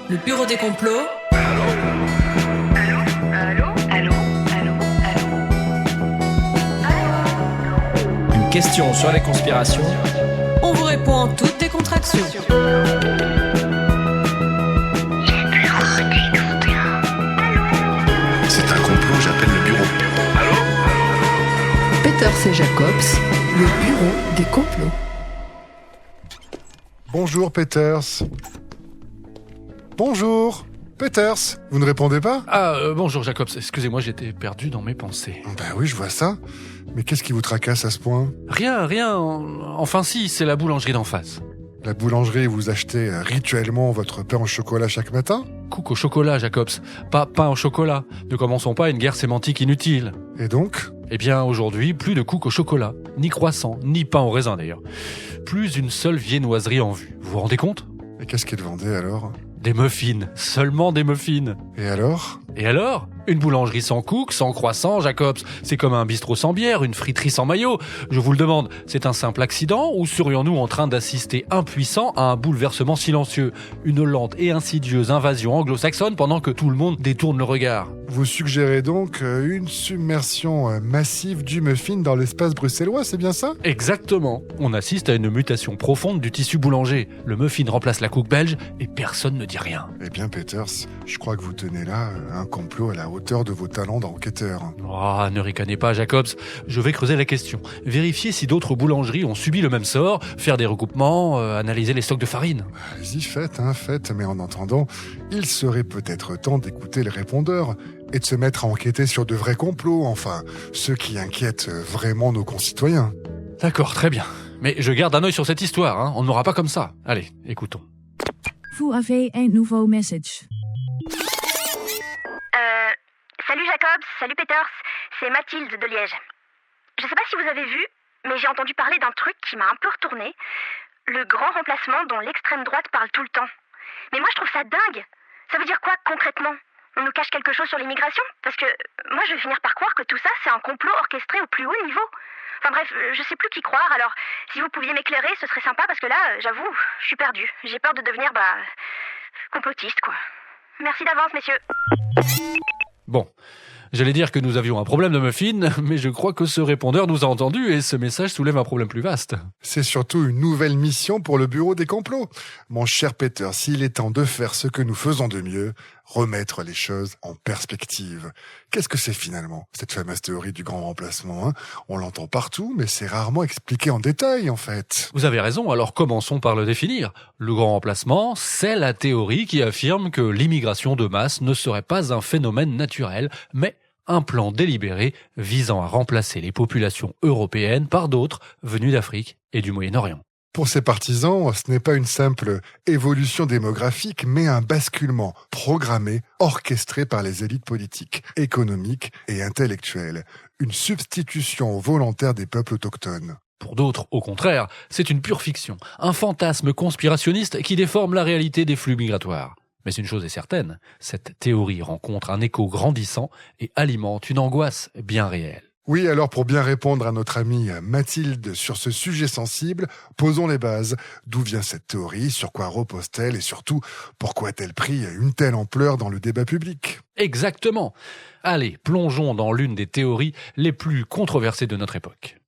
Le bureau des complots. Allô, allô, allô, allô, allô. Une question sur les conspirations. On vous répond en toute décontraction. C'est un complot, j'appelle le bureau. Peters et Jacobs, le bureau des complots. Bonjour Peters. Bonjour Peters, vous ne répondez pas ? Bonjour Jacobs, excusez-moi, j'étais perdu dans mes pensées. Ben oui, je vois ça. Mais qu'est-ce qui vous tracasse à ce point ? Rien, enfin si, c'est la boulangerie d'en face. La boulangerie, vous achetez rituellement votre pain au chocolat chaque matin ? Cook au chocolat, Jacobs, pas pain au chocolat. Ne commençons pas une guerre sémantique inutile. Et donc ? Eh bien, aujourd'hui, plus de cook au chocolat, ni croissant, ni pain au raisin d'ailleurs. Plus une seule viennoiserie en vue. Vous vous rendez compte ? Et qu'est-ce qui est vendé alors ? Des muffins, seulement des muffins. Et alors ? Et alors ? Une boulangerie sans cook, sans croissant, Jacobs. C'est comme un bistrot sans bière, une friterie sans maillot. Je vous le demande, c'est un simple accident ou serions-nous en train d'assister impuissants à un bouleversement silencieux, une lente et insidieuse invasion anglo-saxonne pendant que tout le monde détourne le regard ? Vous suggérez donc une submersion massive du muffin dans l'espace bruxellois, c'est bien ça ? Exactement. On assiste à une mutation profonde du tissu boulanger. Le muffin remplace la cook belge et personne ne dit rien. Eh bien Peters, je crois que vous tenez là un complot à la hauteur de vos talents d'enquêteur. Oh, ne ricanez pas, Jacobs. Je vais creuser la question. Vérifier si d'autres boulangeries ont subi le même sort, faire des recoupements, analyser les stocks de farine. Allez-y, faites, mais en attendant, il serait peut-être temps d'écouter les répondeurs et de se mettre à enquêter sur de vrais complots, enfin, ceux qui inquiètent vraiment nos concitoyens. D'accord, très bien. Mais je garde un œil sur cette histoire, hein. On ne m'aura pas comme ça. Allez, écoutons. Vous avez un nouveau message. Salut Jacobs, salut Peters, c'est Mathilde de Liège. Je sais pas si vous avez vu, mais j'ai entendu parler d'un truc qui m'a un peu retourné. Le grand remplacement dont l'extrême droite parle tout le temps. Mais moi je trouve ça dingue. Ça veut dire quoi concrètement ? On nous cache quelque chose sur l'immigration ? Parce que moi je vais finir par croire que tout ça c'est un complot orchestré au plus haut niveau. Enfin bref, je sais plus qui croire, alors si vous pouviez m'éclairer, ce serait sympa parce que là, j'avoue, je suis perdue. J'ai peur de devenir, complotiste quoi. Merci d'avance messieurs. Bon, j'allais dire que nous avions un problème de muffin, mais je crois que ce répondeur nous a entendus et ce message soulève un problème plus vaste. C'est surtout une nouvelle mission pour le bureau des complots. Mon cher Peter, s'il est temps de faire ce que nous faisons de mieux, remettre les choses en perspective. Qu'est-ce que c'est finalement, cette fameuse théorie du grand remplacement, hein ? On l'entend partout, mais c'est rarement expliqué en détail, en fait. Vous avez raison, alors commençons par le définir. Le grand remplacement, c'est la théorie qui affirme que l'immigration de masse ne serait pas un phénomène naturel, mais un plan délibéré visant à remplacer les populations européennes par d'autres venues d'Afrique et du Moyen-Orient. Pour ces partisans, ce n'est pas une simple évolution démographique, mais un basculement programmé, orchestré par les élites politiques, économiques et intellectuelles. Une substitution volontaire des peuples autochtones. Pour d'autres, au contraire, c'est une pure fiction, un fantasme conspirationniste qui déforme la réalité des flux migratoires. Mais une chose est certaine, cette théorie rencontre un écho grandissant et alimente une angoisse bien réelle. Oui, alors pour bien répondre à notre amie Mathilde sur ce sujet sensible, posons les bases. D'où vient cette théorie ? Sur quoi repose-t-elle ? Et surtout, pourquoi a-t-elle pris une telle ampleur dans le débat public ? Exactement. Allez, plongeons dans l'une des théories les plus controversées de notre époque.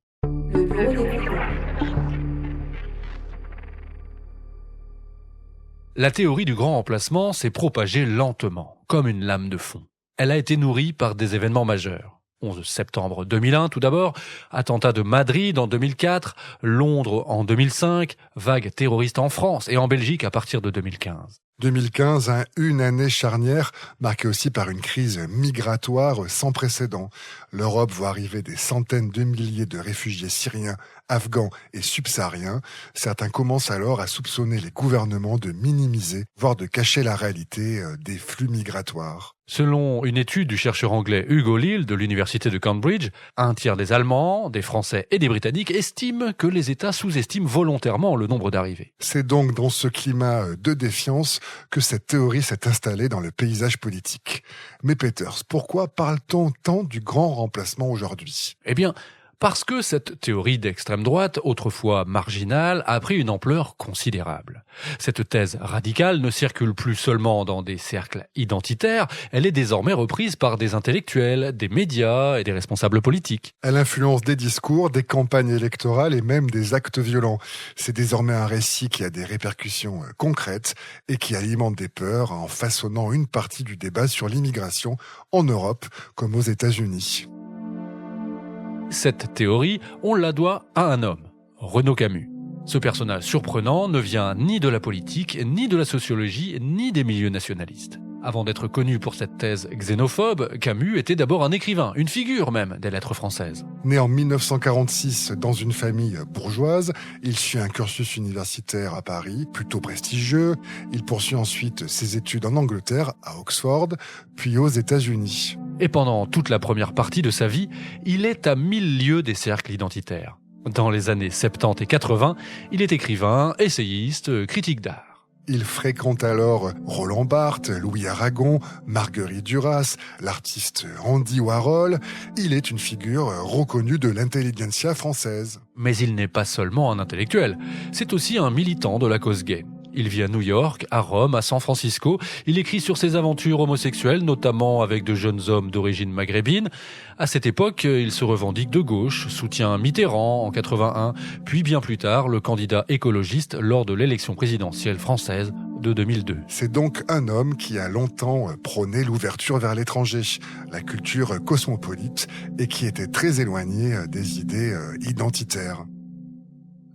La théorie du grand remplacement s'est propagée lentement, comme une lame de fond. Elle a été nourrie par des événements majeurs. 11 septembre 2001 tout d'abord, attentat de Madrid en 2004, Londres en 2005, vague terroriste en France et en Belgique à partir de 2015. 2015, une année charnière, marquée aussi par une crise migratoire sans précédent. L'Europe voit arriver des centaines de milliers de réfugiés syriens, afghans et subsahariens. Certains commencent alors à soupçonner les gouvernements de minimiser, voire de cacher la réalité des flux migratoires. Selon une étude du chercheur anglais Hugo Lille de l'université de Cambridge, un tiers des Allemands, des Français et des Britanniques estiment que les États sous-estiment volontairement le nombre d'arrivées. C'est donc dans ce climat de défiance que cette théorie s'est installée dans le paysage politique. Mais Peters, pourquoi parle-t-on tant du grand remplacement aujourd'hui ? Eh bien, Parce que cette théorie d'extrême droite, autrefois marginale, a pris une ampleur considérable. Cette thèse radicale ne circule plus seulement dans des cercles identitaires, elle est désormais reprise par des intellectuels, des médias et des responsables politiques. Elle influence des discours, des campagnes électorales et même des actes violents. C'est désormais un récit qui a des répercussions concrètes et qui alimente des peurs en façonnant une partie du débat sur l'immigration en Europe comme aux États-Unis. Cette théorie, on la doit à un homme, Renaud Camus. Ce personnage surprenant ne vient ni de la politique, ni de la sociologie, ni des milieux nationalistes. Avant d'être connu pour cette thèse xénophobe, Camus était d'abord un écrivain, une figure même des lettres françaises. Né en 1946 dans une famille bourgeoise, il suit un cursus universitaire à Paris, plutôt prestigieux. Il poursuit ensuite ses études en Angleterre, à Oxford, puis aux États-Unis. Et pendant toute la première partie de sa vie, il est à 1000 lieues des cercles identitaires. Dans les années 70 et 80, il est écrivain, essayiste, critique d'art. Il fréquente alors Roland Barthes, Louis Aragon, Marguerite Duras, l'artiste Andy Warhol. Il est une figure reconnue de l'intelligentsia française. Mais il n'est pas seulement un intellectuel, c'est aussi un militant de la cause gay. Il vit à New York, à Rome, à San Francisco. Il écrit sur ses aventures homosexuelles, notamment avec de jeunes hommes d'origine maghrébine. À cette époque, il se revendique de gauche, soutient Mitterrand en 81, puis bien plus tard, le candidat écologiste lors de l'élection présidentielle française de 2002. C'est donc un homme qui a longtemps prôné l'ouverture vers l'étranger, la culture cosmopolite, et qui était très éloigné des idées identitaires.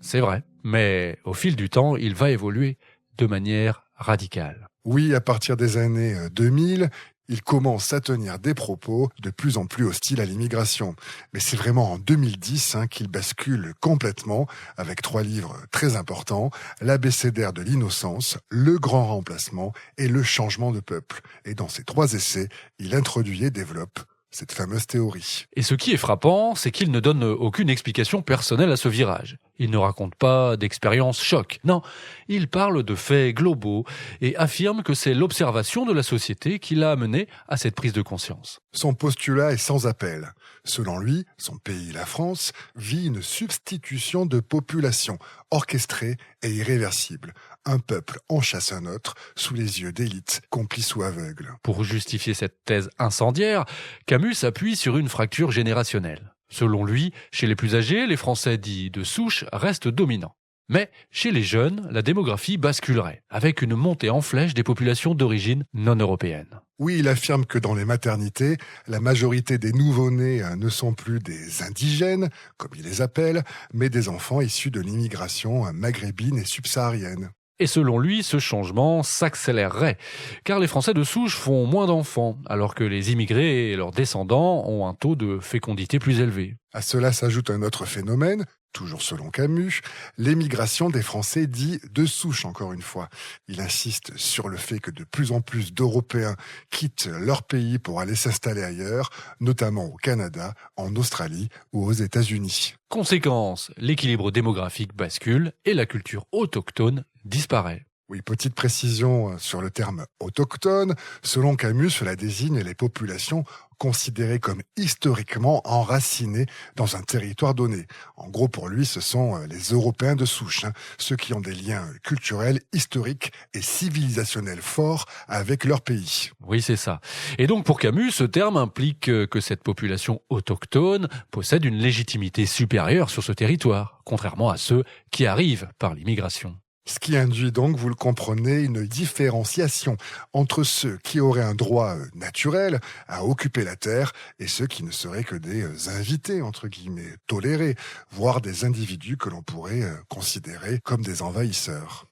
C'est vrai, mais au fil du temps, il va évoluer de manière radicale. Oui, à partir des années 2000, il commence à tenir des propos de plus en plus hostiles à l'immigration. Mais c'est vraiment en 2010 qu'il bascule complètement avec 3 livres très importants, l'abécédaire de l'innocence, le grand remplacement et le changement de peuple. Et dans ces 3 essais, il introduit et développe cette fameuse théorie. Et ce qui est frappant, c'est qu'il ne donne aucune explication personnelle à ce virage. Il ne raconte pas d'expériences choc. Non, il parle de faits globaux et affirme que c'est l'observation de la société qui l'a amené à cette prise de conscience. Son postulat est sans appel. Selon lui, son pays, la France, vit une substitution de population orchestrée et irréversible. Un peuple en chasse un autre sous les yeux d'élites, complices ou aveugles. Pour justifier cette thèse incendiaire, Camus s'appuie sur une fracture générationnelle. Selon lui, chez les plus âgés, les Français dits de souche restent dominants. Mais chez les jeunes, la démographie basculerait, avec une montée en flèche des populations d'origine non européenne. Oui, il affirme que dans les maternités, la majorité des nouveau-nés ne sont plus des indigènes, comme il les appelle, mais des enfants issus de l'immigration maghrébine et subsaharienne. Et selon lui, ce changement s'accélérerait, car les Français de souche font moins d'enfants, alors que les immigrés et leurs descendants ont un taux de fécondité plus élevé. À cela s'ajoute un autre phénomène, toujours selon Camus, l'émigration des Français dits de souche, encore une fois. Il insiste sur le fait que de plus en plus d'Européens quittent leur pays pour aller s'installer ailleurs, notamment au Canada, en Australie ou aux États-Unis. Conséquence, l'équilibre démographique bascule et la culture autochtone disparaît. Oui, petite précision sur le terme autochtone. Selon Camus, cela désigne les populations considérées comme historiquement enracinées dans un territoire donné. En gros, pour lui, ce sont les Européens de souche, ceux qui ont des liens culturels, historiques et civilisationnels forts avec leur pays. Oui, c'est ça. Et donc pour Camus, ce terme implique que cette population autochtone possède une légitimité supérieure sur ce territoire, contrairement à ceux qui arrivent par l'immigration. Ce qui induit donc, vous le comprenez, une différenciation entre ceux qui auraient un droit naturel à occuper la terre et ceux qui ne seraient que des invités, entre guillemets, tolérés, voire des individus que l'on pourrait considérer comme des envahisseurs.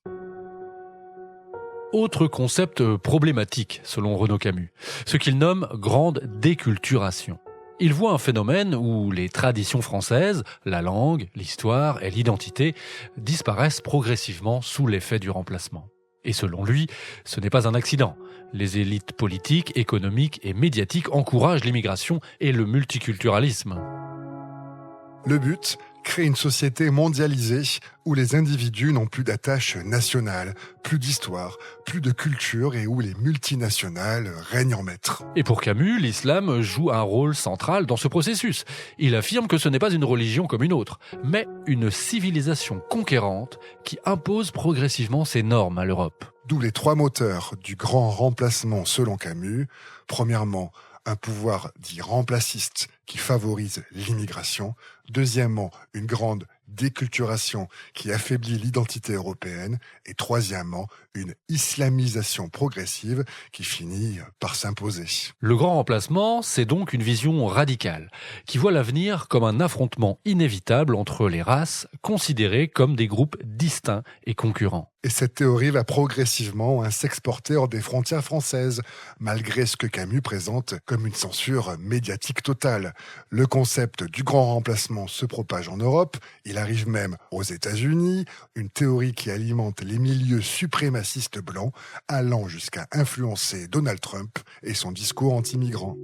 Autre concept problématique, selon Renaud Camus, ce qu'il nomme grande déculturation. Il voit un phénomène où les traditions françaises, la langue, l'histoire et l'identité disparaissent progressivement sous l'effet du remplacement. Et selon lui, ce n'est pas un accident. Les élites politiques, économiques et médiatiques encouragent l'immigration et le multiculturalisme. Le but, Créer une société mondialisée où les individus n'ont plus d'attache nationale, plus d'histoire, plus de culture et où les multinationales règnent en maître. Et pour Camus, l'islam joue un rôle central dans ce processus. Il affirme que ce n'est pas une religion comme une autre, mais une civilisation conquérante qui impose progressivement ses normes à l'Europe. D'où les 3 moteurs du grand remplacement selon Camus. Premièrement, un pouvoir dit remplaciste qui favorise l'immigration. Deuxièmement, une grande déculturation qui affaiblit l'identité européenne. Et troisièmement, une islamisation progressive qui finit par s'imposer. Le grand remplacement, c'est donc une vision radicale, qui voit l'avenir comme un affrontement inévitable entre les races, considérées comme des groupes distincts et concurrents. Et cette théorie va progressivement s'exporter hors des frontières françaises, malgré ce que Camus présente comme une censure médiatique totale. Le concept du grand remplacement se propage en Europe, il arrive même aux États-Unis, une théorie qui alimente les milieux suprémacistes blancs, allant jusqu'à influencer Donald Trump et son discours anti-migrants.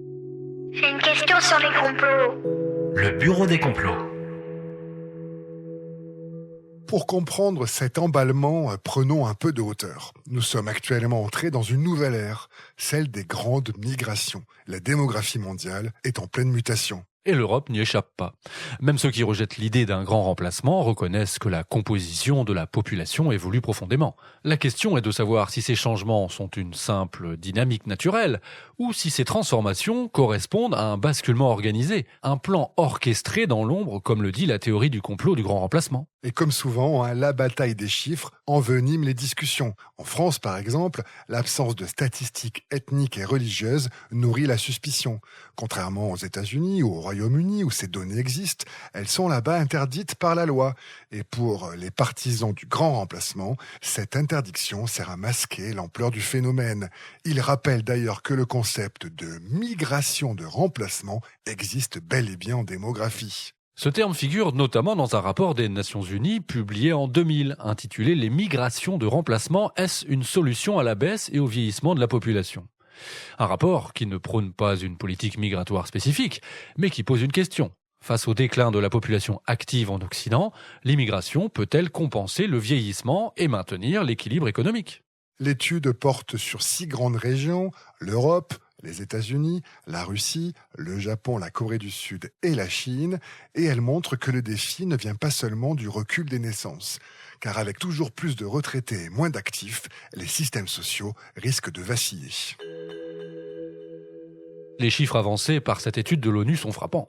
J'ai une question sur les complots. Le bureau des complots. Pour comprendre cet emballement, prenons un peu de hauteur. Nous sommes actuellement entrés dans une nouvelle ère, celle des grandes migrations. La démographie mondiale est en pleine mutation. Et l'Europe n'y échappe pas. Même ceux qui rejettent l'idée d'un grand remplacement reconnaissent que la composition de la population évolue profondément. La question est de savoir si ces changements sont une simple dynamique naturelle ou si ces transformations correspondent à un basculement organisé, un plan orchestré dans l'ombre, comme le dit la théorie du complot du grand remplacement. Et comme souvent, la bataille des chiffres envenime les discussions. En France, par exemple, l'absence de statistiques ethniques et religieuses nourrit la suspicion. Contrairement aux États-Unis ou au Royaume-Uni, où ces données existent, elles sont là-bas interdites par la loi. Et pour les partisans du grand remplacement, cette interdiction sert à masquer l'ampleur du phénomène. Il rappelle d'ailleurs que le concept de migration de remplacement existe bel et bien en démographie. Ce terme figure notamment dans un rapport des Nations Unies publié en 2000, intitulé « Les migrations de remplacement, est-ce une solution à la baisse et au vieillissement de la population ?» Un rapport qui ne prône pas une politique migratoire spécifique, mais qui pose une question. Face au déclin de la population active en Occident, l'immigration peut-elle compenser le vieillissement et maintenir l'équilibre économique ? L'étude porte sur 6 grandes régions, l'Europe, les États-Unis, la Russie, le Japon, la Corée du Sud et la Chine, et elle montre que le défi ne vient pas seulement du recul des naissances, car avec toujours plus de retraités et moins d'actifs, les systèmes sociaux risquent de vaciller. Les chiffres avancés par cette étude de l'ONU sont frappants.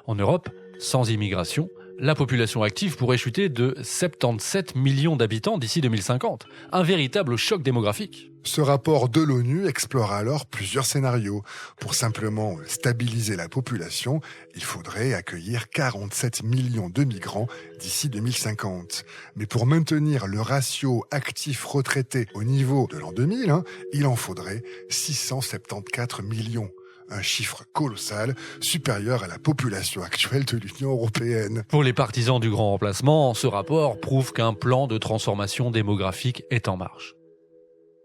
En Europe, sans immigration, la population active pourrait chuter de 77 millions d'habitants d'ici 2050. Un véritable choc démographique. Ce rapport de l'ONU explore alors plusieurs scénarios. Pour simplement stabiliser la population, il faudrait accueillir 47 millions de migrants d'ici 2050. Mais pour maintenir le ratio actifs-retraités au niveau de l'an 2000, il en faudrait 674 millions. Un chiffre colossal, supérieur à la population actuelle de l'Union européenne. Pour les partisans du grand remplacement, ce rapport prouve qu'un plan de transformation démographique est en marche.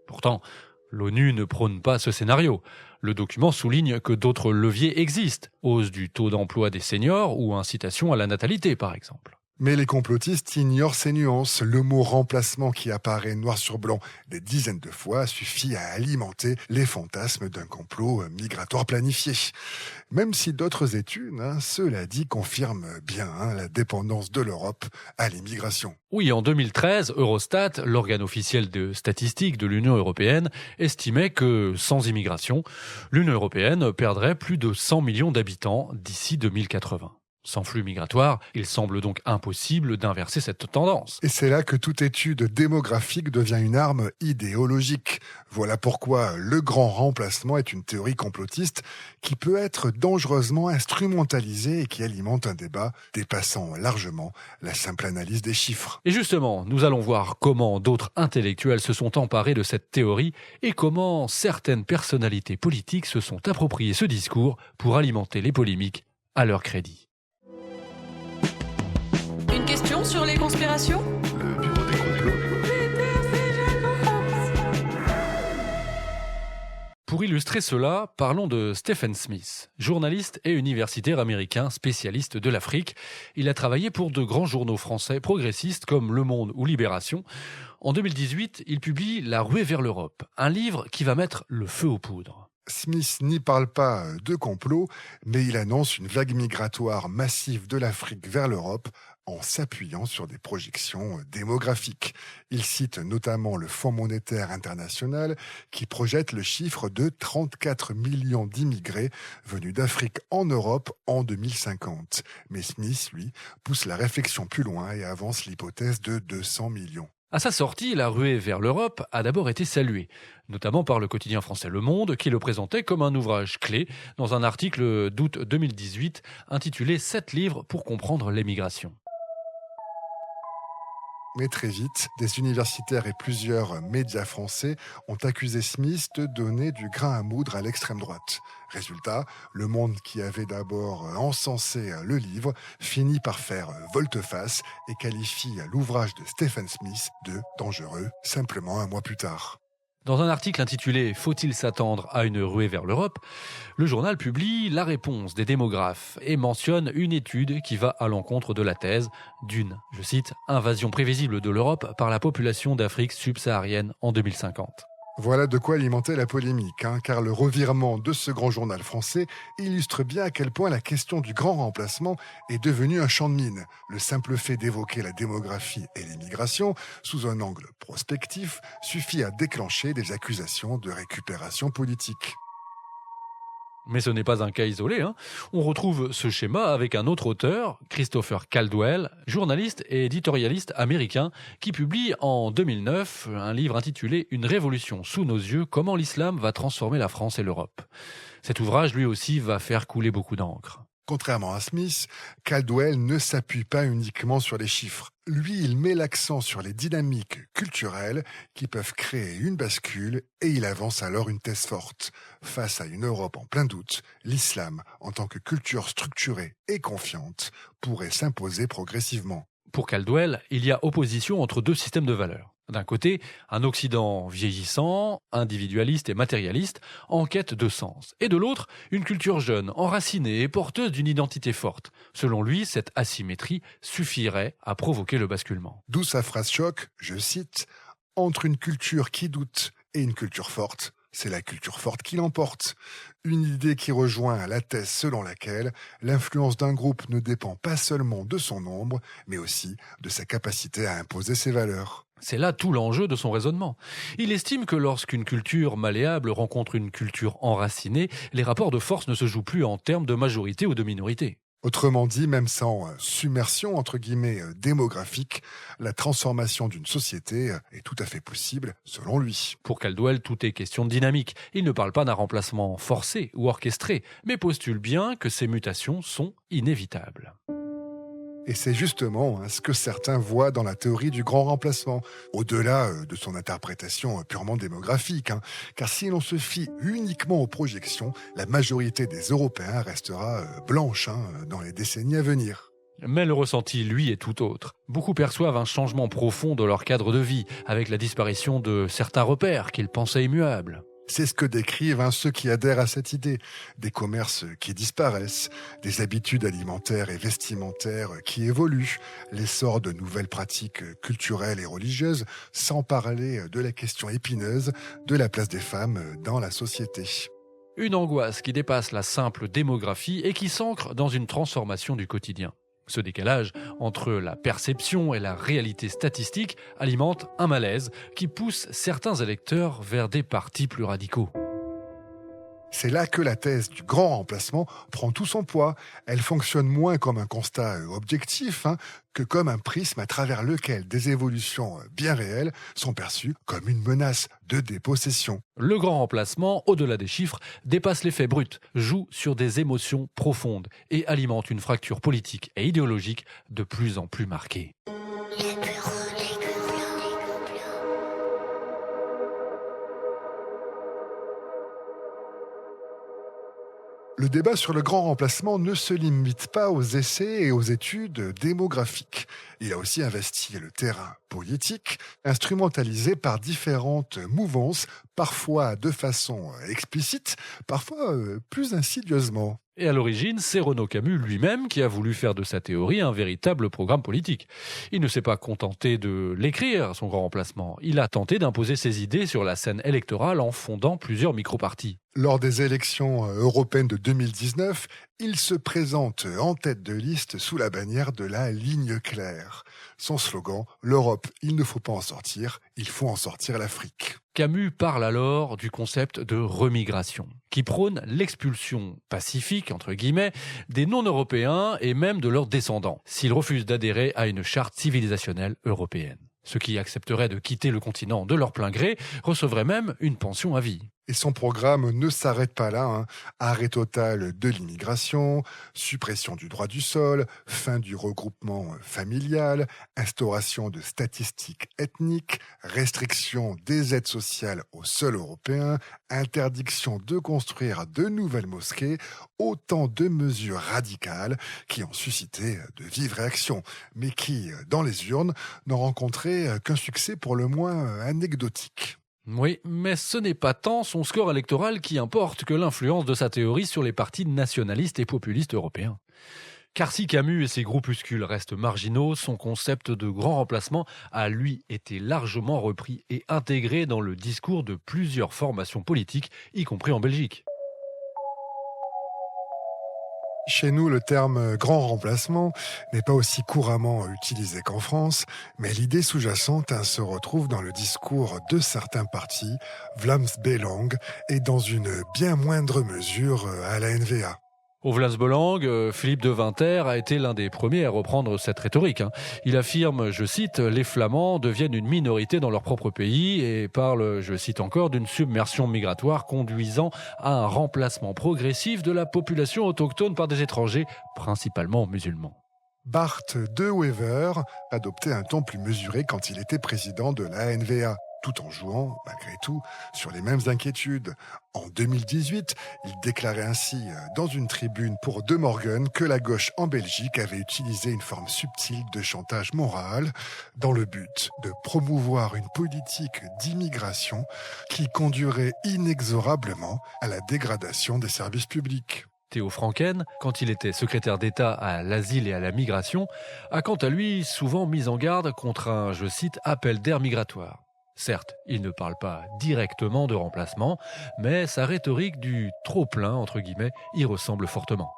Pourtant, l'ONU ne prône pas ce scénario. Le document souligne que d'autres leviers existent, hausse du taux d'emploi des seniors ou incitation à la natalité par exemple. Mais les complotistes ignorent ces nuances. Le mot remplacement qui apparaît noir sur blanc des dizaines de fois suffit à alimenter les fantasmes d'un complot migratoire planifié. Même si d'autres études, cela dit, confirment bien la dépendance de l'Europe à l'immigration. Oui, en 2013, Eurostat, l'organe officiel de statistiques de l'Union européenne, estimait que, sans immigration, l'Union européenne perdrait plus de 100 millions d'habitants d'ici 2080. Sans flux migratoire, il semble donc impossible d'inverser cette tendance. Et c'est là que toute étude démographique devient une arme idéologique. Voilà pourquoi le grand remplacement est une théorie complotiste qui peut être dangereusement instrumentalisée et qui alimente un débat dépassant largement la simple analyse des chiffres. Et justement, nous allons voir comment d'autres intellectuels se sont emparés de cette théorie et comment certaines personnalités politiques se sont appropriées ce discours pour alimenter les polémiques à leur crédit. Une question sur les conspirations ? Le bureau des complots. Pour Pour illustrer cela, parlons de Stephen Smith, journaliste et universitaire américain spécialiste de l'Afrique. Il a travaillé pour de grands journaux français progressistes comme Le Monde ou Libération. En 2018, il publie La ruée vers l'Europe, un livre qui va mettre le feu aux poudres. Smith n'y parle pas de complot, mais il annonce une vague migratoire massive de l'Afrique vers l'Europe en s'appuyant sur des projections démographiques. Il cite notamment le Fonds monétaire international qui projette le chiffre de 34 millions d'immigrés venus d'Afrique en Europe en 2050. Mais Smith, lui, pousse la réflexion plus loin et avance l'hypothèse de 200 millions. À sa sortie, La ruée vers l'Europe a d'abord été saluée, notamment par le quotidien français Le Monde, qui le présentait comme un ouvrage clé dans un article d'août 2018 intitulé « 7 livres pour comprendre l'émigration ». Mais très vite, des universitaires et plusieurs médias français ont accusé Smith de donner du grain à moudre à l'extrême droite. Résultat, Le Monde, qui avait d'abord encensé le livre, finit par faire volte-face et qualifie l'ouvrage de Stephen Smith de dangereux, simplement un mois plus tard. Dans un article intitulé « Faut-il s'attendre à une ruée vers l'Europe ?», le journal publie la réponse des démographes et mentionne une étude qui va à l'encontre de la thèse d'une, je cite, « invasion prévisible de l'Europe par la population d'Afrique subsaharienne en 2050 ». Voilà de quoi alimenter la polémique, car le revirement de ce grand journal français illustre bien à quel point la question du grand remplacement est devenue un champ de mine. Le simple fait d'évoquer la démographie et l'immigration sous un angle prospectif suffit à déclencher des accusations de récupération politique. Mais ce n'est pas un cas isolé. On retrouve ce schéma avec un autre auteur, Christopher Caldwell, journaliste et éditorialiste américain, qui publie en 2009 un livre intitulé « Une révolution sous nos yeux, comment l'islam va transformer la France et l'Europe ». Cet ouvrage, lui aussi, va faire couler beaucoup d'encre. Contrairement à Smith, Caldwell ne s'appuie pas uniquement sur les chiffres. Lui, il met l'accent sur les dynamiques culturelles qui peuvent créer une bascule et il avance alors une thèse forte. Face à une Europe en plein doute, l'islam, en tant que culture structurée et confiante, pourrait s'imposer progressivement. Pour Caldwell, il y a opposition entre deux systèmes de valeurs. D'un côté, un Occident vieillissant, individualiste et matérialiste, en quête de sens. Et de l'autre, une culture jeune, enracinée et porteuse d'une identité forte. Selon lui, cette asymétrie suffirait à provoquer le basculement. D'où sa phrase choc, je cite, « Entre une culture qui doute et une culture forte, c'est la culture forte qui l'emporte. » Une idée qui rejoint la thèse selon laquelle l'influence d'un groupe ne dépend pas seulement de son nombre, mais aussi de sa capacité à imposer ses valeurs. C'est là tout l'enjeu de son raisonnement. Il estime que lorsqu'une culture malléable rencontre une culture enracinée, les rapports de force ne se jouent plus en termes de majorité ou de minorité. Autrement dit, même sans submersion entre guillemets démographique, la transformation d'une société est tout à fait possible selon lui. Pour Caldwell, tout est question de dynamique. Il ne parle pas d'un remplacement forcé ou orchestré, mais postule bien que ces mutations sont inévitables. Et c'est justement ce que certains voient dans la théorie du grand remplacement, au-delà de son interprétation purement démographique. Car si l'on se fie uniquement aux projections, la majorité des Européens restera blanche dans les décennies à venir. Mais le ressenti, lui, est tout autre. Beaucoup perçoivent un changement profond de leur cadre de vie, avec la disparition de certains repères qu'ils pensaient immuables. C'est ce que décrivent ceux qui adhèrent à cette idée. Des commerces qui disparaissent, des habitudes alimentaires et vestimentaires qui évoluent, l'essor de nouvelles pratiques culturelles et religieuses, sans parler de la question épineuse de la place des femmes dans la société. Une angoisse qui dépasse la simple démographie et qui s'ancre dans une transformation du quotidien. Ce décalage entre la perception et la réalité statistique alimente un malaise qui pousse certains électeurs vers des partis plus radicaux. C'est là que la thèse du grand remplacement prend tout son poids. Elle fonctionne moins comme un constat objectif que comme un prisme à travers lequel des évolutions bien réelles sont perçues comme une menace de dépossession. Le grand remplacement, au-delà des chiffres, dépasse les faits bruts, joue sur des émotions profondes et alimente une fracture politique et idéologique de plus en plus marquée. Le débat sur le grand remplacement ne se limite pas aux essais et aux études démographiques. Il a aussi investi le terrain politique, instrumentalisé par différentes mouvances, parfois de façon explicite, parfois plus insidieusement. Et à l'origine, c'est Renaud Camus lui-même qui a voulu faire de sa théorie un véritable programme politique. Il ne s'est pas contenté de l'écrire, son grand remplacement. Il a tenté d'imposer ses idées sur la scène électorale en fondant plusieurs micro-partis. Lors des élections européennes de 2019, il se présente en tête de liste sous la bannière de la ligne claire. Son slogan, l'Europe, il ne faut pas en sortir, il faut en sortir l'Afrique. Camus parle alors du concept de remigration, qui prône l'expulsion pacifique, entre guillemets, des non-européens et même de leurs descendants, s'ils refusent d'adhérer à une charte civilisationnelle européenne. Ceux qui accepteraient de quitter le continent de leur plein gré recevraient même une pension à vie. Et son programme ne s'arrête pas là. Arrêt total de l'immigration, suppression du droit du sol, fin du regroupement familial, instauration de statistiques ethniques, restriction des aides sociales aux seuls Européens, interdiction de construire de nouvelles mosquées, autant de mesures radicales qui ont suscité de vives réactions, mais qui, dans les urnes, n'ont rencontré qu'un succès pour le moins anecdotique. Oui, mais ce n'est pas tant son score électoral qui importe que l'influence de sa théorie sur les partis nationalistes et populistes européens. Car si Camus et ses groupuscules restent marginaux, son concept de grand remplacement a lui été largement repris et intégré dans le discours de plusieurs formations politiques, y compris en Belgique. Chez nous, le terme grand remplacement n'est pas aussi couramment utilisé qu'en France, mais l'idée sous-jacente se retrouve dans le discours de certains partis, Vlaams Belang, et dans une bien moindre mesure à la NVA. Au Vlaams Belang, Philippe de Winter a été l'un des premiers à reprendre cette rhétorique. Il affirme, je cite, « Les Flamands deviennent une minorité dans leur propre pays » et parle, je cite encore, d'une submersion migratoire conduisant à un remplacement progressif de la population autochtone par des étrangers, principalement musulmans. Bart De Wever adoptait un ton plus mesuré quand il était président de la NVA, tout en jouant, malgré tout, sur les mêmes inquiétudes. En 2018, il déclarait ainsi dans une tribune pour De Morgan que la gauche en Belgique avait utilisé une forme subtile de chantage moral dans le but de promouvoir une politique d'immigration qui conduirait inexorablement à la dégradation des services publics. Théo Franken, quand il était secrétaire d'État à l'asile et à la migration, a quant à lui souvent mis en garde contre un, je cite, appel d'air migratoire. Certes, il ne parle pas directement de remplacement, mais sa rhétorique du « trop-plein » entre guillemets y ressemble fortement.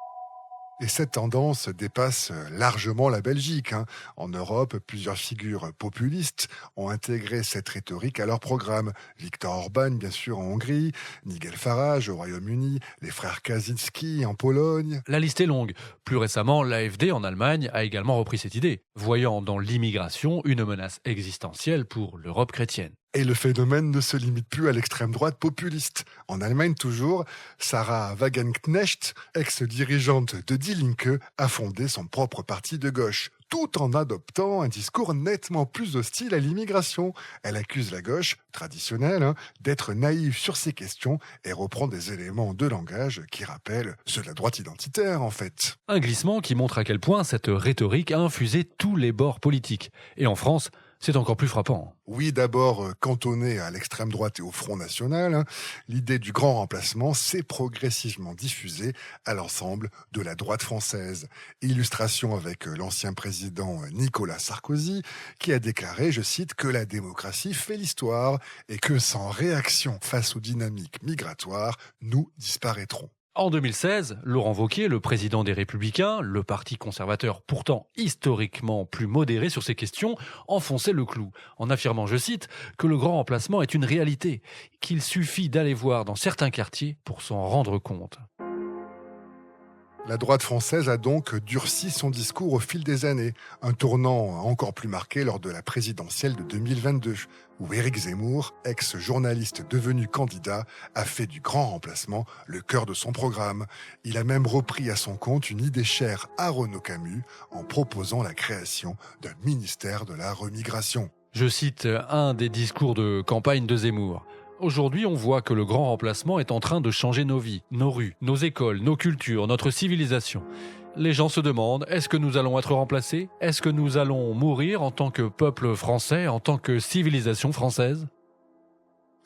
Et cette tendance dépasse largement la Belgique. En Europe, plusieurs figures populistes ont intégré cette rhétorique à leur programme. Viktor Orban, bien sûr, en Hongrie, Nigel Farage au Royaume-Uni, les frères Kaczynski en Pologne. La liste est longue. Plus récemment, l'AfD en Allemagne a également repris cette idée, voyant dans l'immigration une menace existentielle pour l'Europe chrétienne. Et le phénomène ne se limite plus à l'extrême droite populiste. En Allemagne toujours, Sarah Wagenknecht, ex-dirigeante de Die Linke, a fondé son propre parti de gauche, tout en adoptant un discours nettement plus hostile à l'immigration. Elle accuse la gauche, traditionnelle, d'être naïve sur ces questions et reprend des éléments de langage qui rappellent ceux de la droite identitaire en fait. Un glissement qui montre à quel point cette rhétorique a infusé tous les bords politiques. Et en France, c'est encore plus frappant. Oui, d'abord cantonnée à l'extrême droite et au Front National, l'idée du grand remplacement s'est progressivement diffusée à l'ensemble de la droite française. Illustration avec l'ancien président Nicolas Sarkozy, qui a déclaré, je cite, que la démocratie fait l'histoire et que sans réaction face aux dynamiques migratoires, nous disparaîtrons. En 2016, Laurent Wauquiez, le président des Républicains, le parti conservateur pourtant historiquement plus modéré sur ces questions, enfonçait le clou, en affirmant, je cite, que le grand remplacement est une réalité, qu'il suffit d'aller voir dans certains quartiers pour s'en rendre compte. La droite française a donc durci son discours au fil des années, un tournant encore plus marqué lors de la présidentielle de 2022, où Éric Zemmour, ex-journaliste devenu candidat, a fait du grand remplacement le cœur de son programme. Il a même repris à son compte une idée chère à Renaud Camus en proposant la création d'un ministère de la remigration. Je cite un des discours de campagne de Zemmour. Aujourd'hui, on voit que le grand remplacement est en train de changer nos vies, nos rues, nos écoles, nos cultures, notre civilisation. Les gens se demandent, est-ce que nous allons être remplacés ? Est-ce que nous allons mourir en tant que peuple français, en tant que civilisation française ?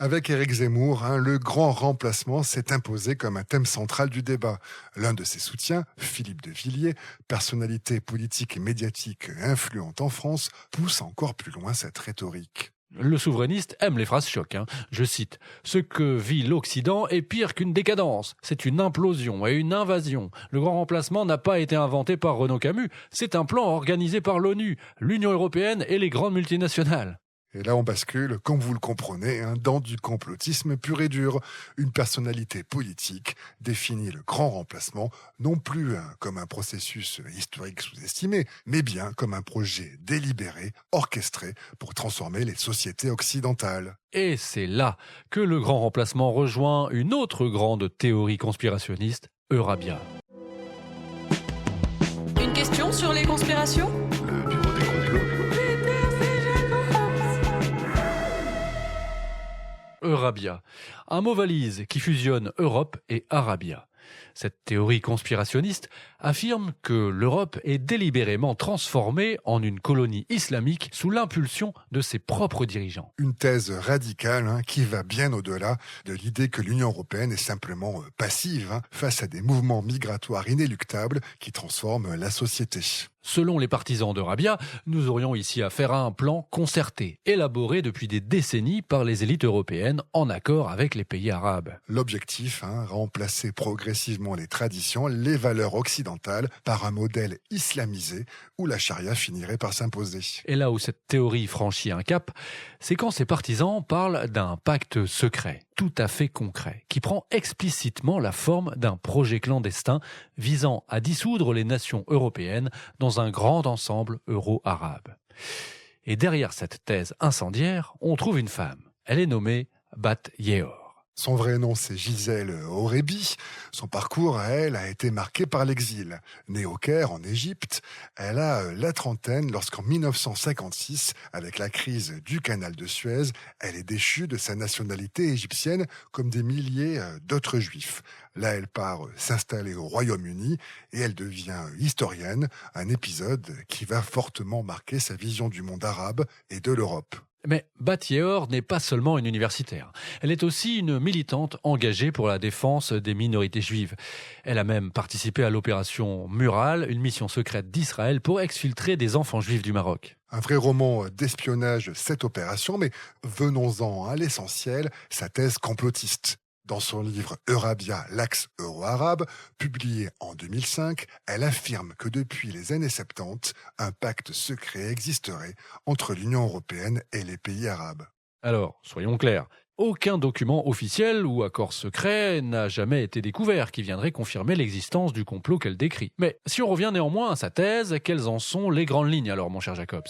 Avec Éric Zemmour, le grand remplacement s'est imposé comme un thème central du débat. L'un de ses soutiens, Philippe de Villiers, personnalité politique et médiatique influente en France, pousse encore plus loin cette rhétorique. Le souverainiste aime les phrases chocs. Je cite « Ce que vit l'Occident est pire qu'une décadence. C'est une implosion et une invasion. Le grand remplacement n'a pas été inventé par Renaud Camus. C'est un plan organisé par l'ONU, l'Union européenne et les grandes multinationales. » Et là, on bascule, comme vous le comprenez, dans du complotisme pur et dur. Une personnalité politique définit le grand remplacement non plus comme un processus historique sous-estimé, mais bien comme un projet délibéré, orchestré pour transformer les sociétés occidentales. Et c'est là que le grand remplacement rejoint une autre grande théorie conspirationniste, Eurabia. Une question sur les conspirations ? Le bureau des complots. Eurabia, un mot valise qui fusionne Europe et Arabia. Cette théorie conspirationniste affirme que l'Europe est délibérément transformée en une colonie islamique sous l'impulsion de ses propres dirigeants. Une thèse radicale qui va bien au-delà de l'idée que l'Union européenne est simplement passive face à des mouvements migratoires inéluctables qui transforment la société. Selon les partisans d'Eurabia, nous aurions ici affaire à un plan concerté, élaboré depuis des décennies par les élites européennes en accord avec les pays arabes. L'objectif, remplacer progressivement les traditions, les valeurs occidentales par un modèle islamisé où la charia finirait par s'imposer. Et là où cette théorie franchit un cap, c'est quand ses partisans parlent d'un pacte secret, tout à fait concret, qui prend explicitement la forme d'un projet clandestin visant à dissoudre les nations européennes dans un grand ensemble euro-arabe. Et derrière cette thèse incendiaire, on trouve une femme. Elle est nommée Bat Ye'or. Son vrai nom, c'est Gisèle Horebi. Son parcours, à elle, a été marqué par l'exil. Née au Caire, en Égypte, elle a la trentaine lorsqu'en 1956, avec la crise du canal de Suez, elle est déchue de sa nationalité égyptienne comme des milliers d'autres juifs. Là, elle part s'installer au Royaume-Uni et elle devient historienne, un épisode qui va fortement marquer sa vision du monde arabe et de l'Europe. Mais Bat Ye'or n'est pas seulement une universitaire. Elle est aussi une militante engagée pour la défense des minorités juives. Elle a même participé à l'opération Mural, une mission secrète d'Israël pour exfiltrer des enfants juifs du Maroc. Un vrai roman d'espionnage, cette opération, mais venons-en à l'essentiel, sa thèse complotiste. Dans son livre Eurabia, l'axe euro-arabe, publié en 2005, elle affirme que depuis les années 70, un pacte secret existerait entre l'Union européenne et les pays arabes. Alors, soyons clairs, aucun document officiel ou accord secret n'a jamais été découvert qui viendrait confirmer l'existence du complot qu'elle décrit. Mais si on revient néanmoins à sa thèse, quelles en sont les grandes lignes alors, mon cher Jacobs ?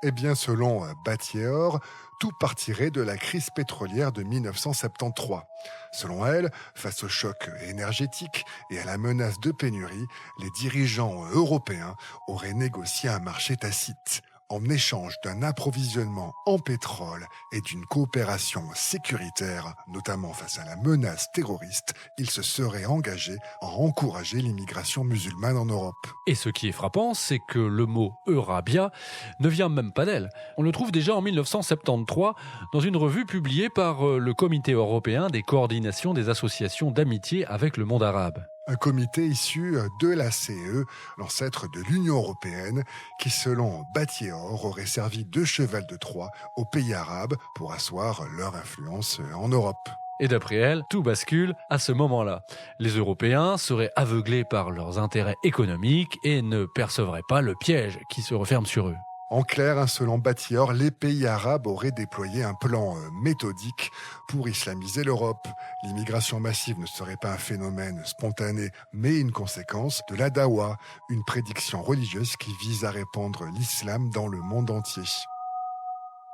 Eh bien, selon Bat Ye'or, tout partirait de la crise pétrolière de 1973. Selon elle, face au choc énergétique et à la menace de pénurie, les dirigeants européens auraient négocié un marché tacite. En échange d'un approvisionnement en pétrole et d'une coopération sécuritaire, notamment face à la menace terroriste, ils se seraient engagés à encourager l'immigration musulmane en Europe. Et ce qui est frappant, c'est que le mot Eurabia ne vient même pas d'elle. On le trouve déjà en 1973 dans une revue publiée par le Comité européen des coordinations des associations d'amitié avec le monde arabe. Un comité issu de la CE, l'ancêtre de l'Union européenne, qui, selon Bat Ye'or, aurait servi de cheval de Troie aux pays arabes pour asseoir leur influence en Europe. Et d'après elle, tout bascule à ce moment-là. Les Européens seraient aveuglés par leurs intérêts économiques et ne percevraient pas le piège qui se referme sur eux. En clair, selon Bat Ye'or, les pays arabes auraient déployé un plan méthodique pour islamiser l'Europe. L'immigration massive ne serait pas un phénomène spontané, mais une conséquence de la dawa, une prédiction religieuse qui vise à répandre l'islam dans le monde entier.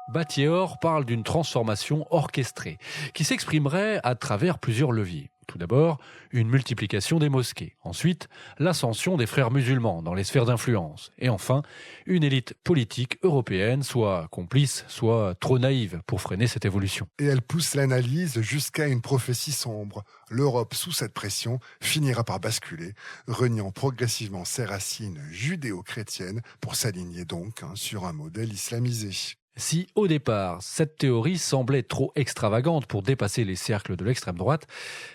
Bat Ye'or parle d'une transformation orchestrée qui s'exprimerait à travers plusieurs leviers. Tout d'abord, une multiplication des mosquées. Ensuite, l'ascension des frères musulmans dans les sphères d'influence. Et enfin, une élite politique européenne, soit complice, soit trop naïve pour freiner cette évolution. Et elle pousse l'analyse jusqu'à une prophétie sombre. L'Europe, sous cette pression, finira par basculer, reniant progressivement ses racines judéo-chrétiennes pour s'aligner donc sur un modèle islamisé. Si, au départ, cette théorie semblait trop extravagante pour dépasser les cercles de l'extrême droite,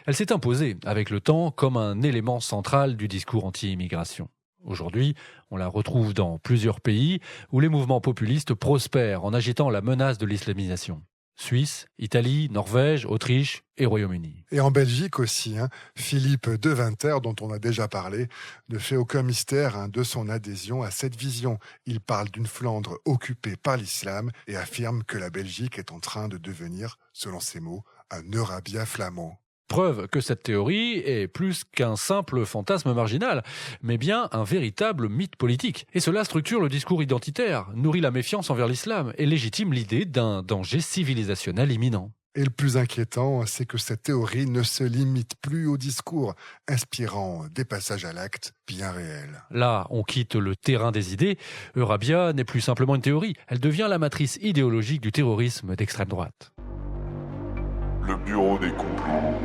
elle s'est imposée avec le temps comme un élément central du discours anti-immigration. Aujourd'hui, on la retrouve dans plusieurs pays où les mouvements populistes prospèrent en agitant la menace de l'islamisation. Suisse, Italie, Norvège, Autriche et Royaume-Uni. Et en Belgique aussi, Philippe Deventer, dont on a déjà parlé, ne fait aucun mystère de son adhésion à cette vision. Il parle d'une Flandre occupée par l'islam et affirme que la Belgique est en train de devenir, selon ses mots, un Eurabia flamand. Preuve que cette théorie est plus qu'un simple fantasme marginal, mais bien un véritable mythe politique. Et cela structure le discours identitaire, nourrit la méfiance envers l'islam et légitime l'idée d'un danger civilisationnel imminent. Et le plus inquiétant, c'est que cette théorie ne se limite plus au discours, inspirant des passages à l'acte bien réels. Là, on quitte le terrain des idées. Eurabia n'est plus simplement une théorie, elle devient la matrice idéologique du terrorisme d'extrême droite. Le bureau des complots.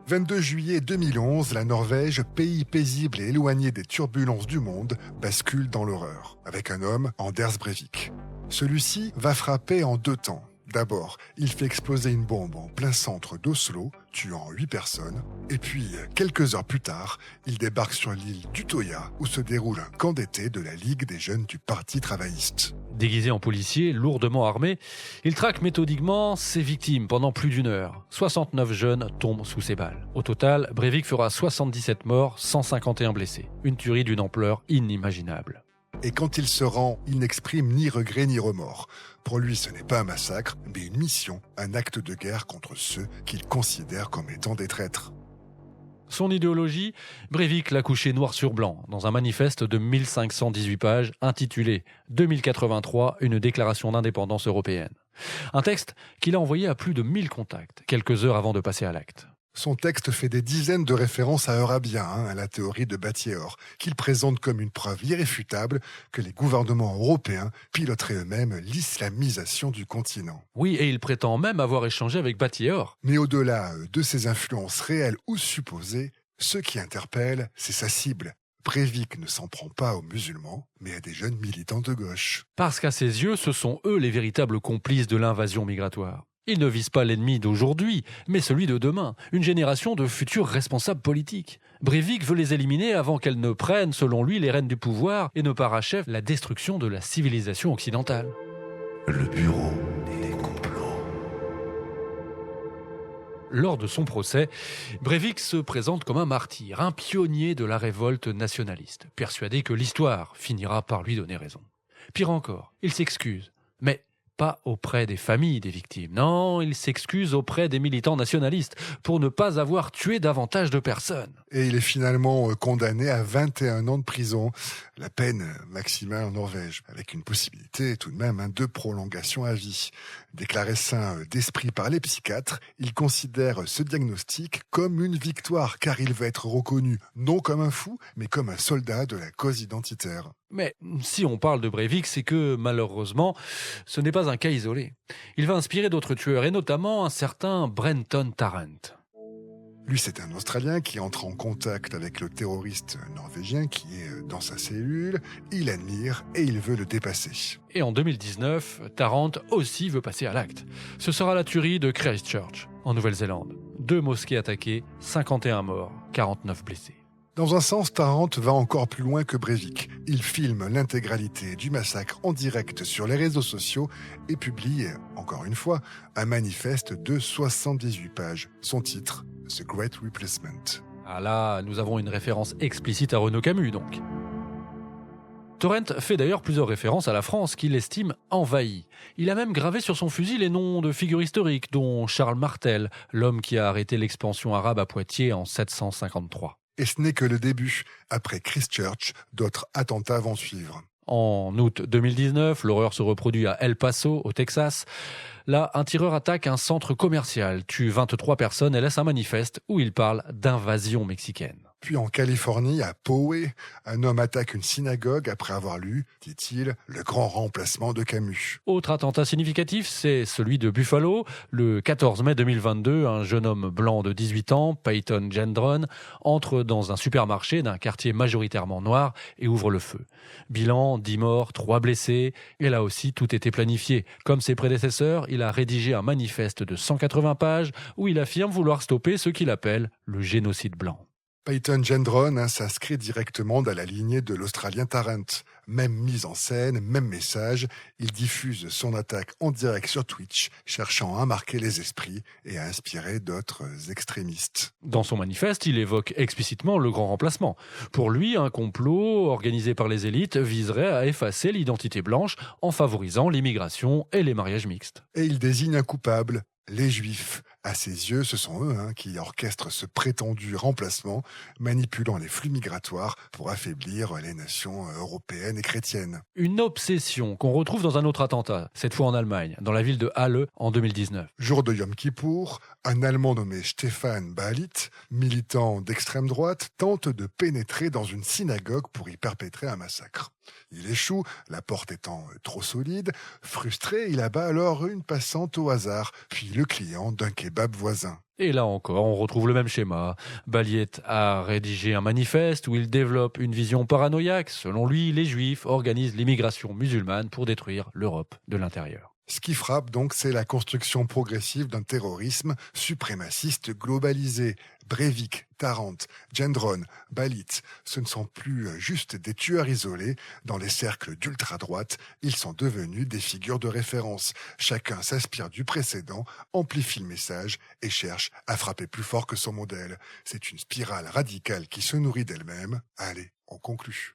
« 22 juillet 2011, la Norvège, pays paisible et éloigné des turbulences du monde, bascule dans l'horreur, avec un homme, Anders Breivik. Celui-ci va frapper en 2 temps. D'abord, il fait exploser une bombe en plein centre d'Oslo, tuant 8 personnes. Et puis, quelques heures plus tard, il débarque sur l'île d'Utøya, où se déroule un camp d'été de la Ligue des jeunes du Parti travailliste. Déguisé en policier, lourdement armé, il traque méthodiquement ses victimes pendant plus d'1 heure. 69 jeunes tombent sous ses balles. Au total, Breivik fera 77 morts, 151 blessés. Une tuerie d'une ampleur inimaginable. Et quand il se rend, il n'exprime ni regret ni remords. Pour lui, ce n'est pas un massacre, mais une mission, un acte de guerre contre ceux qu'il considère comme étant des traîtres. Son idéologie, Breivik l'a couché noir sur blanc dans un manifeste de 1518 pages intitulé « 2083, une déclaration d'indépendance européenne ». Un texte qu'il a envoyé à plus de 1000 contacts, quelques heures avant de passer à l'acte. Son texte fait des dizaines de références à Eurabia, à la théorie de Battier-Orr, qu'il présente comme une preuve irréfutable que les gouvernements européens piloteraient eux-mêmes l'islamisation du continent. Oui, et il prétend même avoir échangé avec Battier-Orr. Mais au-delà de ses influences réelles ou supposées, ce qui interpelle, c'est sa cible. Breivik ne s'en prend pas aux musulmans, mais à des jeunes militants de gauche. Parce qu'à ses yeux, ce sont eux les véritables complices de l'invasion migratoire. Ils ne visent pas l'ennemi d'aujourd'hui, mais celui de demain, une génération de futurs responsables politiques. Breivik veut les éliminer avant qu'elles ne prennent, selon lui, les rênes du pouvoir et ne parachèvent la destruction de la civilisation occidentale. Le bureau des complots. Lors de son procès, Breivik se présente comme un martyr, un pionnier de la révolte nationaliste, persuadé que l'histoire finira par lui donner raison. Pire encore, il s'excuse, mais pas auprès des familles des victimes. Non, il s'excuse auprès des militants nationalistes pour ne pas avoir tué davantage de personnes. Et il est finalement condamné à 21 ans de prison, la peine maximale en Norvège, avec une possibilité tout de même de prolongation à vie. Déclaré sain d'esprit par les psychiatres, il considère ce diagnostic comme une victoire, car il va être reconnu non comme un fou, mais comme un soldat de la cause identitaire. Mais si on parle de Breivik, c'est que, malheureusement, ce n'est pas un cas isolé. Il va inspirer d'autres tueurs, et notamment un certain Brenton Tarrant. Lui, c'est un Australien qui entre en contact avec le terroriste norvégien qui est dans sa cellule, il admire et il veut le dépasser. Et en 2019, Tarrant aussi veut passer à l'acte. Ce sera la tuerie de Christchurch, en Nouvelle-Zélande. 2 mosquées attaquées, 51 morts, 49 blessés. Dans un sens, Tarrant va encore plus loin que Breivik. Il filme l'intégralité du massacre en direct sur les réseaux sociaux et publie, encore une fois, un manifeste de 78 pages. Son titre, The Great Replacement. Ah là, nous avons une référence explicite à Renaud Camus, donc. Tarrant fait d'ailleurs plusieurs références à la France qu'il estime envahie. Il a même gravé sur son fusil les noms de figures historiques, dont Charles Martel, l'homme qui a arrêté l'expansion arabe à Poitiers en 753. Et ce n'est que le début. Après Christchurch, d'autres attentats vont suivre. En août 2019, l'horreur se reproduit à El Paso, au Texas. Là, un tireur attaque un centre commercial, tue 23 personnes et laisse un manifeste où il parle d'invasion mexicaine. Puis en Californie, à Poway, un homme attaque une synagogue après avoir lu, dit-il, le grand remplacement de Camus. Autre attentat significatif, c'est celui de Buffalo. Le 14 mai 2022, un jeune homme blanc de 18 ans, Peyton Gendron, entre dans un supermarché d'un quartier majoritairement noir et ouvre le feu. Bilan, 10 morts, 3 blessés. Et là aussi, tout était planifié. Comme ses prédécesseurs, il a rédigé un manifeste de 180 pages où il affirme vouloir stopper ce qu'il appelle le génocide blanc. Peyton Gendron s'inscrit directement dans la lignée de l'Australien Tarrant. Même mise en scène, même message, il diffuse son attaque en direct sur Twitch, cherchant à marquer les esprits et à inspirer d'autres extrémistes. Dans son manifeste, il évoque explicitement le grand remplacement. Pour lui, un complot organisé par les élites viserait à effacer l'identité blanche en favorisant l'immigration et les mariages mixtes. Et il désigne un coupable, les Juifs. À ses yeux, ce sont eux qui orchestrent ce prétendu remplacement, manipulant les flux migratoires pour affaiblir les nations européennes et chrétiennes. Une obsession qu'on retrouve dans un autre attentat, cette fois en Allemagne, dans la ville de Halle en 2019. Jour de Yom Kippour, un Allemand nommé Stefan Balit, militant d'extrême droite, tente de pénétrer dans une synagogue pour y perpétrer un massacre. Il échoue, la porte étant trop solide. Frustré, il abat alors une passante au hasard, puis le client d'un kebab voisin. Et là encore, on retrouve le même schéma. Baliet a rédigé un manifeste où il développe une vision paranoïaque. Selon lui, les Juifs organisent l'immigration musulmane pour détruire l'Europe de l'intérieur. Ce qui frappe donc, c'est la construction progressive d'un terrorisme suprémaciste globalisé. Breivik, Tarrant, Gendron, Balit, ce ne sont plus juste des tueurs isolés. Dans les cercles d'ultra-droite, ils sont devenus des figures de référence. Chacun s'inspire du précédent, amplifie le message et cherche à frapper plus fort que son modèle. C'est une spirale radicale qui se nourrit d'elle-même. Allez, on conclut.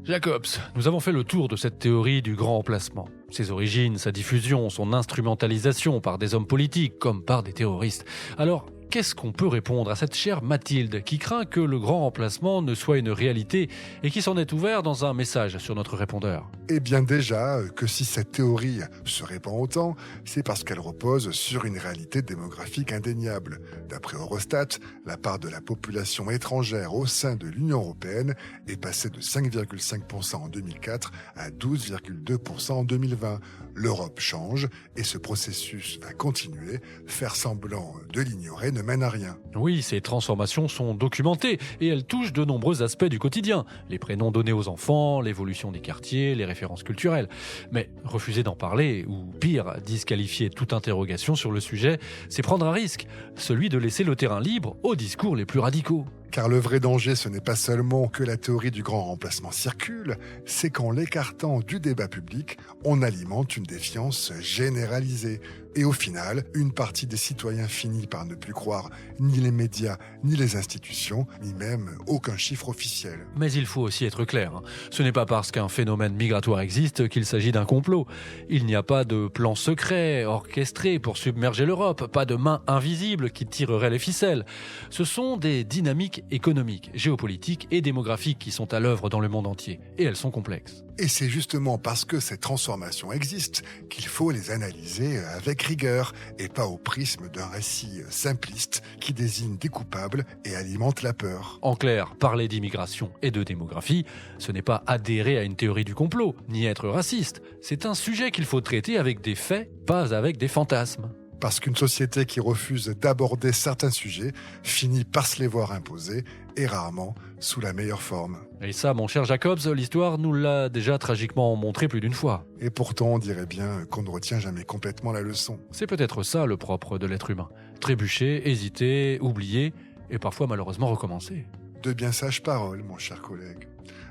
Jacobs, nous avons fait le tour de cette théorie du grand remplacement. Ses origines, sa diffusion, son instrumentalisation par des hommes politiques comme par des terroristes. Alors, qu'est-ce qu'on peut répondre à cette chère Mathilde qui craint que le grand remplacement ne soit une réalité et qui s'en est ouvert dans un message sur notre répondeur? Eh bien déjà, que si cette théorie se répand autant, c'est parce qu'elle repose sur une réalité démographique indéniable. D'après Eurostat, la part de la population étrangère au sein de l'Union européenne est passée de 5,5% en 2004 à 12,2% en 2020. L'Europe change et ce processus va continuer. Faire semblant de l'ignorer ne mène à rien. Oui, ces transformations sont documentées et elles touchent de nombreux aspects du quotidien. Les prénoms donnés aux enfants, l'évolution des quartiers, les références culturelles. Mais refuser d'en parler, ou pire, disqualifier toute interrogation sur le sujet, c'est prendre un risque, celui de laisser le terrain libre aux discours les plus radicaux. Car le vrai danger, ce n'est pas seulement que la théorie du grand remplacement circule, c'est qu'en l'écartant du débat public, on alimente une défiance généralisée. Et au final, une partie des citoyens finit par ne plus croire ni les médias, ni les institutions, ni même aucun chiffre officiel. Mais il faut aussi être clair, ce n'est pas parce qu'un phénomène migratoire existe qu'il s'agit d'un complot. Il n'y a pas de plan secret, orchestré pour submerger l'Europe, pas de main invisible qui tirerait les ficelles. Ce sont des dynamiques économiques, géopolitiques et démographiques qui sont à l'œuvre dans le monde entier. Et elles sont complexes. Et c'est justement parce que ces transformations existent qu'il faut les analyser avec rigueur et pas au prisme d'un récit simpliste qui désigne des coupables et alimente la peur. En clair, parler d'immigration et de démographie, ce n'est pas adhérer à une théorie du complot, ni être raciste. C'est un sujet qu'il faut traiter avec des faits, pas avec des fantasmes. Parce qu'une société qui refuse d'aborder certains sujets finit par se les voir imposer, et rarement sous la meilleure forme. Et ça, mon cher Jacobs, l'histoire nous l'a déjà tragiquement montré plus d'une fois. Et pourtant, on dirait bien qu'on ne retient jamais complètement la leçon. C'est peut-être ça le propre de l'être humain. Trébucher, hésiter, oublier, et parfois malheureusement recommencer. De bien sages paroles, mon cher collègue.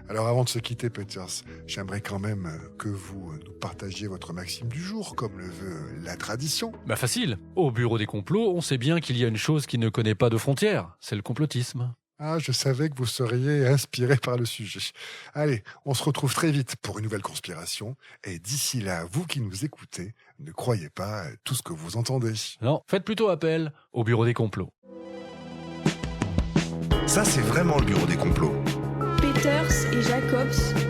Alors avant de se quitter, Peters, j'aimerais quand même que vous nous partagiez votre maxime du jour, comme le veut la tradition. Facile. Au bureau des complots, on sait bien qu'il y a une chose qui ne connaît pas de frontières, c'est le complotisme. Ah, je savais que vous seriez inspiré par le sujet. Allez, on se retrouve très vite pour une nouvelle conspiration. Et d'ici là, vous qui nous écoutez, ne croyez pas tout ce que vous entendez. Non, faites plutôt appel au bureau des complots. Ça, c'est vraiment le bureau des complots. Peters et Jacobs